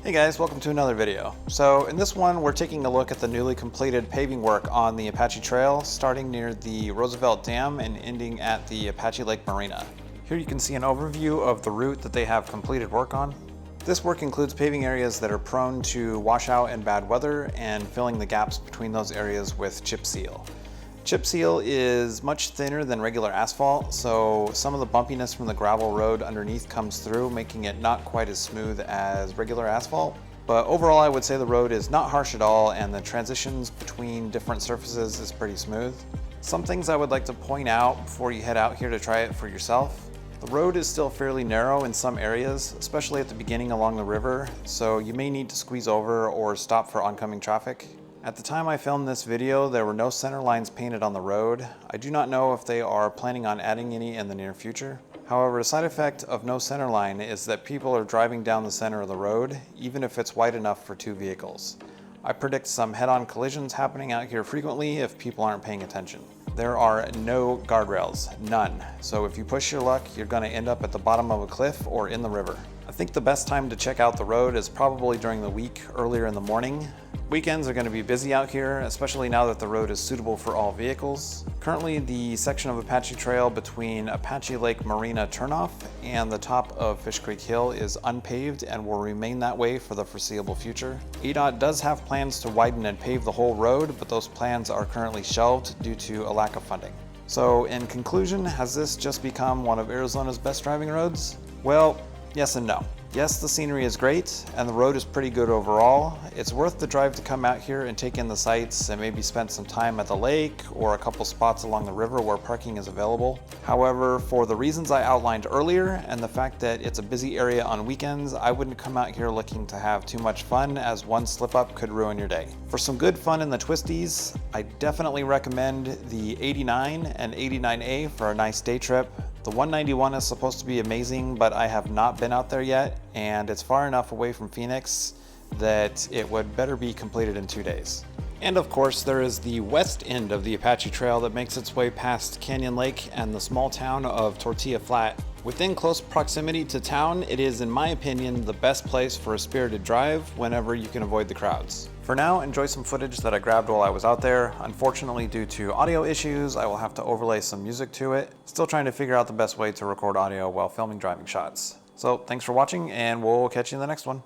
Hey guys, welcome to another video. So in this one, we're taking a look at the newly completed paving work on the Apache Trail, starting near the Roosevelt Damn and ending at the Apache Lake Marina. Here you can see an overview of the route that they have completed work on. This work includes paving areas that are prone to washout and bad weather and filling the gaps between those areas with chip seal. Chip seal is much thinner than regular asphalt, so some of the bumpiness from the gravel road underneath comes through, making it not quite as smooth as regular asphalt. But overall, I would say the road is not harsh at all, and the transitions between different surfaces is pretty smooth. Some things I would like to point out before you head out here to try it for yourself. The road is still fairly narrow in some areas, especially at the beginning along the river, so you may need to squeeze over or stop for oncoming traffic. At the time I filmed this video, there were no center lines painted on the road. I do not know if they are planning on adding any in the near future. However, a side effect of no center line is that people are driving down the center of the road, even if it's wide enough for two vehicles. I predict some head-on collisions happening out here frequently if people aren't paying attention. There are no guardrails, none. So if you push your luck, you're going to end up at the bottom of a cliff or in the river. I think the best time to check out the road is probably during the week, earlier in the morning. Weekends are going to be busy out here, especially now that the road is suitable for all vehicles. Currently, the section of Apache Trail between Apache Lake Marina turnoff and the top of Fish Creek Hill is unpaved and will remain that way for the foreseeable future. ADOT does have plans to widen and pave the whole road, but those plans are currently shelved due to a lack of funding. So in conclusion, has this just become one of Arizona's best driving roads? Well, yes and no. Yes, the scenery is great, and the road is pretty good overall. It's worth the drive to come out here and take in the sights and maybe spend some time at the lake or a couple spots along the river where parking is available. However, for the reasons I outlined earlier and the fact that it's a busy area on weekends, I wouldn't come out here looking to have too much fun, as one slip up could ruin your day. For some good fun in the twisties, I definitely recommend the 89 and 89A for a nice day trip. The 191 is supposed to be amazing, but I have not been out there yet, and it's far enough away from Phoenix that it would better be completed in 2 days. And of course, there is the west end of the Apache Trail that makes its way past Canyon Lake and the small town of Tortilla Flat. Within close proximity to town, it is, in my opinion, the best place for a spirited drive whenever you can avoid the crowds. For now, enjoy some footage that I grabbed while I was out there. Unfortunately, due to audio issues, I will have to overlay some music to it. Still trying to figure out the best way to record audio while filming driving shots. So thanks for watching, and we'll catch you in the next one.